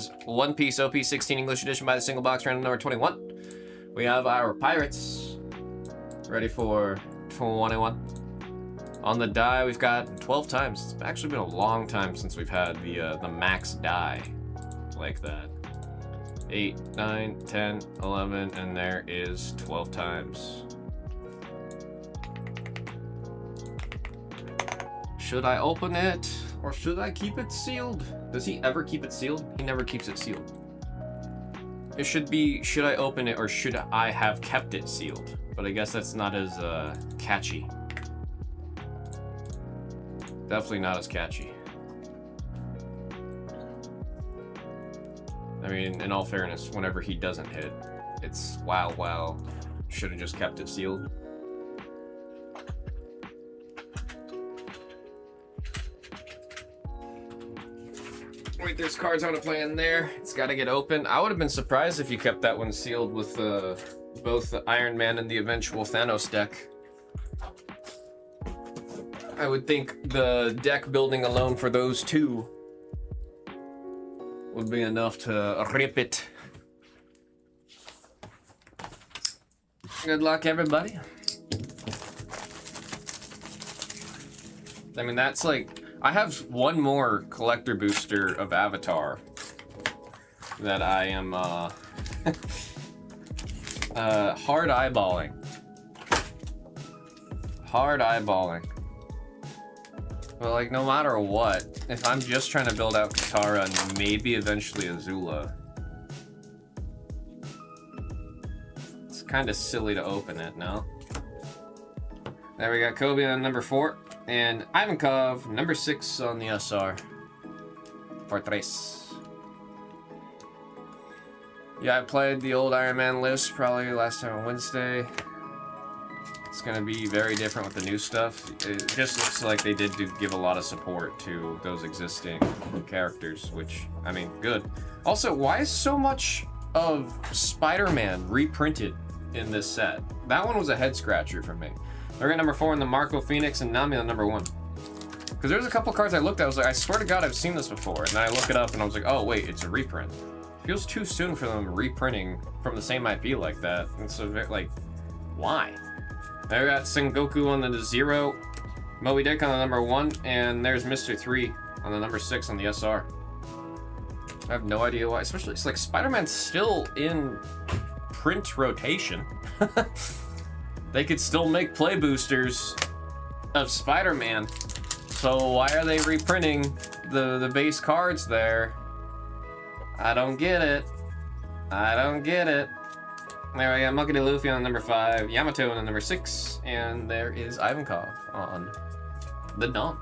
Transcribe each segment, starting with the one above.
is One Piece OP16 English Edition by the single box, random number 21. We have our pirates ready for 21. On the die, we've got 12 times. It's actually been a long time since we've had the max die like that. 8, 9, 10, 11, and there is 12 times. Should I open it, or should I keep it sealed? Does he ever keep it sealed? He never keeps it sealed. It should be, should I open it, or should I have kept it sealed? But I guess that's not as catchy. Definitely not as catchy. I mean, in all fairness, whenever he doesn't hit, it's wow, should have just kept it sealed. Wait, there's cards I want to play in there. It's got to get open. I would have been surprised if you kept that one sealed with both the Iron Man and the eventual Thanos deck. I would think the deck building alone for those two would be enough to rip it. Good luck, everybody. I mean, that's like... I have one more collector booster of Avatar that I am hard eyeballing. Hard eyeballing. But like, no matter what, if I'm just trying to build out Katara and maybe eventually Azula, it's kind of silly to open it, no? There we got Kobe on number 4. And Ivankov, number 6 on the SR. Fortress. Yeah, I played the old Iron Man list probably last time on Wednesday. It's gonna be very different with the new stuff. It just looks like they did give a lot of support to those existing characters, which, I mean, good. Also, why is so much of Spider-Man reprinted in this set? That one was a head scratcher for me. They're at number 4 in the Marco Phoenix and Nami on number 1. Because there's a couple cards I looked at, I was like, I swear to God I've seen this before. And then I look it up and I was like, oh wait, it's a reprint. Feels too soon for them reprinting from the same IP like that. And so, like, why? There we got Sengoku on the 0, Moby Dick on the number 1, and there's Mr. 3 on the number 6 on the SR. I have no idea why. Especially, it's like Spider-Man's still in print rotation. They could still make play boosters of Spider-Man. So why are they reprinting the base cards there? I don't get it. I don't get it. There we go, Monkey D. Luffy on number 5, Yamato on number 6, and there is Ivankov on the Dawn.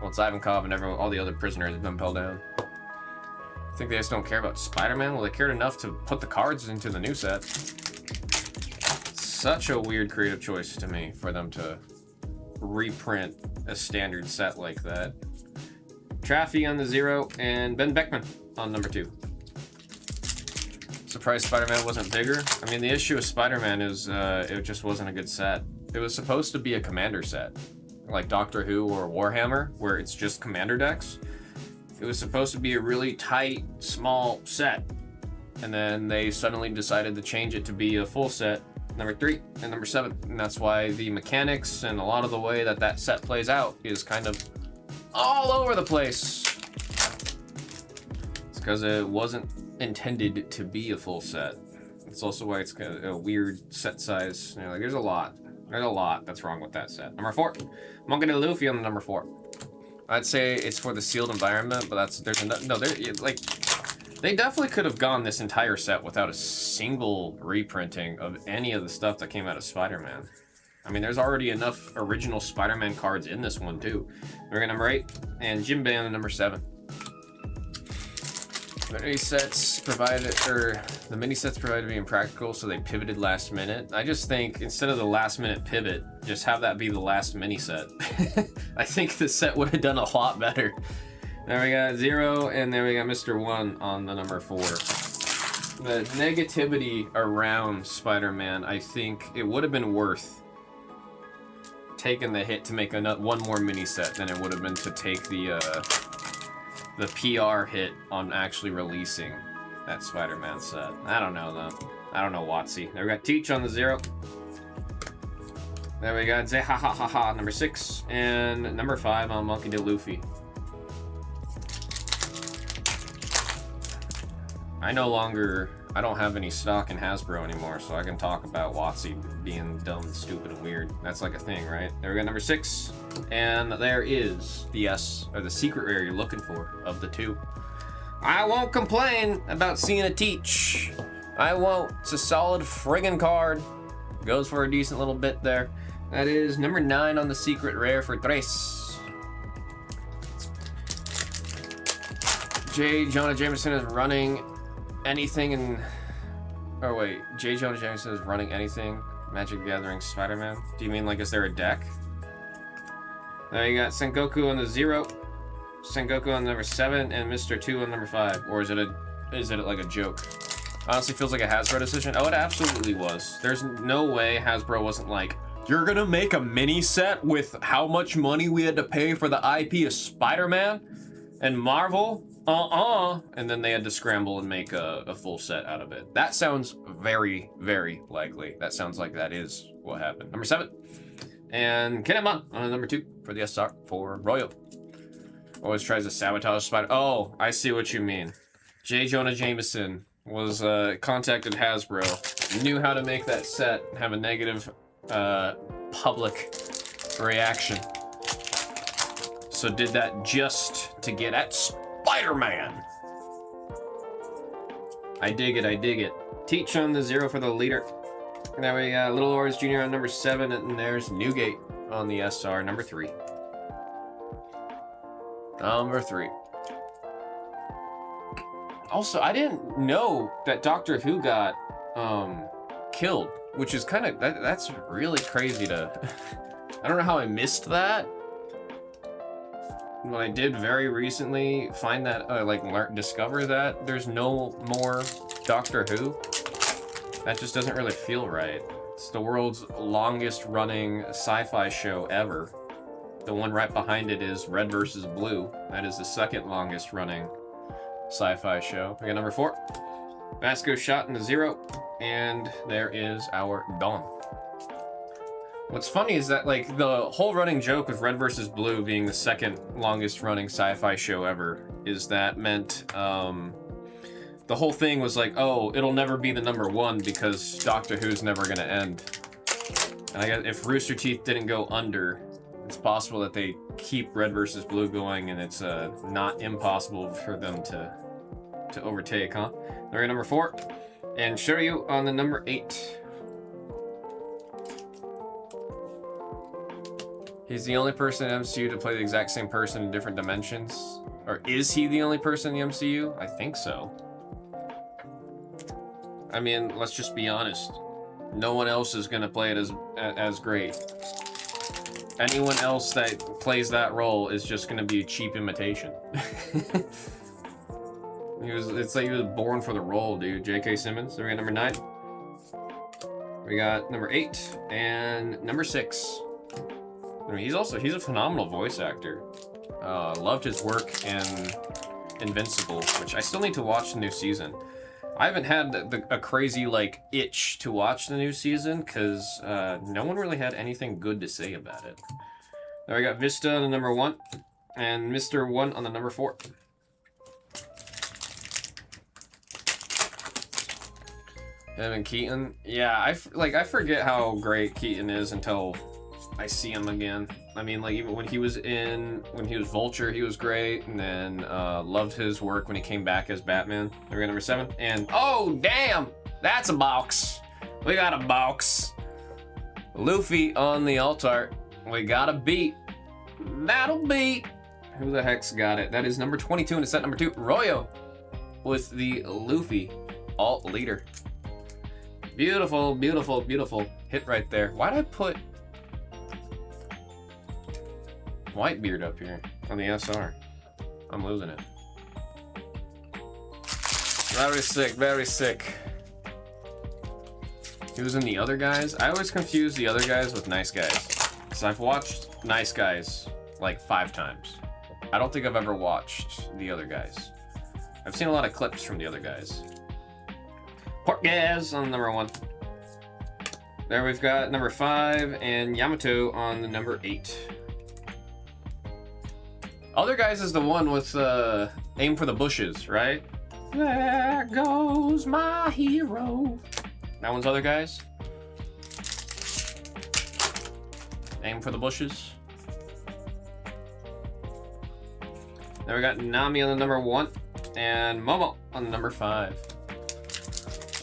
Well, it's Ivankov and all the other prisoners have been pulled down. I think they just don't care about Spider-Man. Well, they cared enough to put the cards into the new set. Such a weird creative choice to me for them to reprint a standard set like that. Traffy on the 0, and Ben Beckman on number 2. Surprised Spider-Man wasn't bigger. I mean, the issue with Spider-Man is it just wasn't a good set. It was supposed to be a commander set, like Doctor Who or Warhammer, where it's just commander decks. It was supposed to be a really tight, small set, and then they suddenly decided to change it to be a full set, number 3 and number 7, and that's why the mechanics and a lot of the way that that set plays out is kind of all over the place. It's because it wasn't intended to be a full set. It's also why it's kind of a weird set size. You know, like there's a lot that's wrong with that set. Number 4, Monkey D. Luffy on the number 4. I'd say it's for the sealed environment, but they definitely could have gone this entire set without a single reprinting of any of the stuff that came out of Spider-Man. I mean, there's already enough original Spider-Man cards in this one too. We're at number 8, and Jinbei on the number 7. The mini sets provided being practical, so they pivoted last minute. I just think instead of the last minute pivot, just have that be the last mini set. I think the set would have done a lot better. There we got 0, and there we got Mr. 1 on the number 4. The negativity around Spider-Man, I think it would have been worth taking the hit to make one more mini set than it would have been to take the the PR hit on actually releasing that Spider-Man set. I don't know, though. I don't know, Watsy. There we got Teach on the 0. There we got Zehahaha, number 6. And number 5 on Monkey D. Luffy. I don't have any stock in Hasbro anymore, so I can talk about Watsy being dumb, stupid, and weird. That's like a thing, right? There we go, number 6. And there is the the secret rare you're looking for of the 2. I won't complain about seeing a Teach. I won't. It's a solid friggin' card. Goes for a decent little bit there. That is number 9 on the secret rare for Tres. J. Jonah Jameson is running anything in... Oh wait, J. Jonah Jameson is running anything? Magic the Gathering Spider-Man? Do you mean like, is there a deck? There you got Sengoku on the 0, Sengoku on number 7, and Mr. 2 on number 5. Or is it like a joke? Honestly feels like a Hasbro decision. Oh, it absolutely was. There's no way Hasbro wasn't like, you're gonna make a mini set with how much money we had to pay for the IP of Spider-Man and Marvel? And then they had to scramble and make a full set out of it. That sounds very, very likely. That sounds like that is what happened. Number 7. And Kinemon on number 2 for the SR for Royal. Always tries to sabotage Spider. Oh, I see what you mean. J. Jonah Jameson was contacted Hasbro, knew how to make that set, have a negative public reaction. So did that just to get at Spider-Man. I dig it, I dig it. Teach on the 0 for the leader. There we got Little Orange Jr. on number 7, and there's Newgate on the SR, number 3. Number 3. Also, I didn't know that Doctor Who got killed, which is kind of, that's really crazy to... I don't know how I missed that. But I did very recently find that, discover that there's no more Doctor Who. That just doesn't really feel right. It's the world's longest running sci-fi show ever. The one right behind it is Red vs. Blue. That is the second longest running sci-fi show. We got number 4. Vasco shot in the 0. And there is our Dawn. What's funny is that, like, the whole running joke with Red vs. Blue being the second longest running sci-fi show ever is that meant, the whole thing was like, oh, it'll never be the number 1 because Doctor Who's never gonna end. And I guess if Rooster Teeth didn't go under, it's possible that they keep Red vs. Blue going, and it's not impossible for them to overtake, huh? All right, number 4. And Shiryu on the number 8. He's the only person in MCU to play the exact same person in different dimensions. Or is he the only person in the MCU? I think so. I mean, let's just be honest. No one else is gonna play it as great. Anyone else that plays that role is just gonna be a cheap imitation. It's like he was born for the role, dude. J.K. Simmons. So we got number 9. We got number 8 and number 6. I mean, he's a phenomenal voice actor. Loved his work in Invincible, which I still need to watch the new season. I haven't had a crazy, like, itch to watch the new season, because no one really had anything good to say about it. There we got Vista on the number 1, and Mr. 1 on the number 4. Evan Keaton. Yeah, I forget how great Keaton is until I see him again. I mean, like, even when he was Vulture, he was great, and then loved his work when he came back as Batman. There we go, number 7. And, oh, damn! That's a box! We got a box! Luffy on the altar. We got a beat. That'll beat! Who the heck's got it? That is number 22 in set number 2. Royo with the Luffy alt leader. Beautiful, beautiful, beautiful hit right there. Why'd I put Whitebeard up here on the SR? I'm losing it. Very sick, very sick. He was in the other guys? I always confuse the other guys with Nice Guys. So I've watched Nice Guys like 5 times. I don't think I've ever watched the other guys. I've seen a lot of clips from the other guys. Portgas on number 1. There we've got number 5 and Yamato on the number 8. Other guys is the one with aim for the bushes, right? There goes my hero. That one's other guys. Aim for the bushes. Then we got Nami on the number 1 and Momo on the number 5.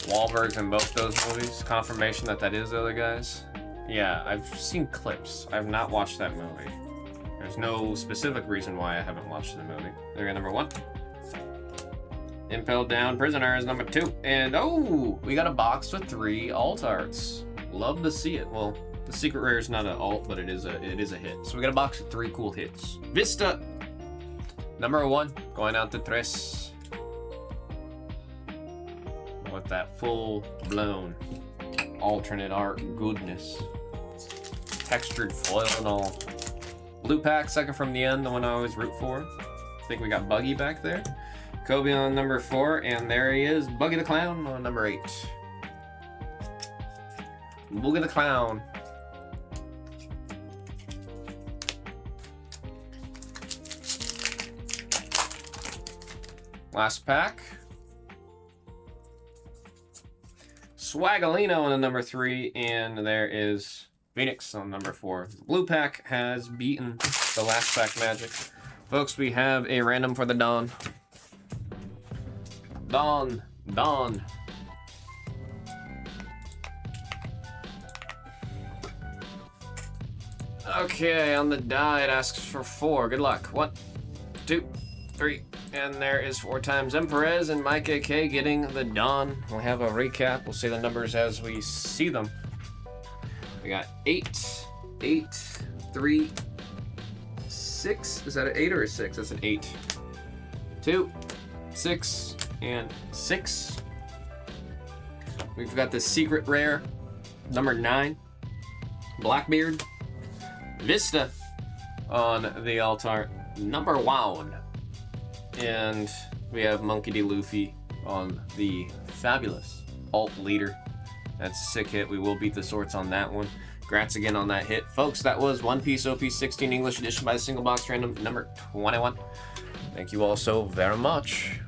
Wahlberg's in both those movies. Confirmation that that is the other guys. Yeah, I've seen clips. I've not watched that movie. There's no specific reason why I haven't watched the movie. There we go, number 1. Impelled Down Prisoner is number 2. And oh, we got a box with 3 alt arts. Love to see it. Well, the secret rare is not an alt, but it is a hit. So we got a box with 3 cool hits. Vista, number 1, going out to Tres. With that full-blown alternate art goodness. Textured foil and all. Blue pack, second from the end, the one I always root for. I think we got Buggy back there. Kobe on number 4, and there he is, Buggy the Clown on number 8. Buggy the Clown. Last pack. Swagalino on the number 3, and there is Phoenix on number 4. Blue pack has beaten the last pack magic. Folks, we have a random for the Dawn. Dawn. Okay, on the die it asks for 4. Good luck. 1, 2, 3. And there is 4 times Emperez and Mike AK getting the Dawn. We'll have a recap. We'll say the numbers as we see them. We got 8, 8, 3, 6. Is that an 8 or a 6? That's an 8. 2, 6, and 6. We've got the secret rare, number 9. Blackbeard. Vista on the altar, number 1. And we have Monkey D. Luffy on the fabulous alt leader. That's a sick hit. We will beat the sorts on that one. Congrats again on that hit. Folks, that was One Piece OP16 English edition by the single box random number 21. Thank you all so very much.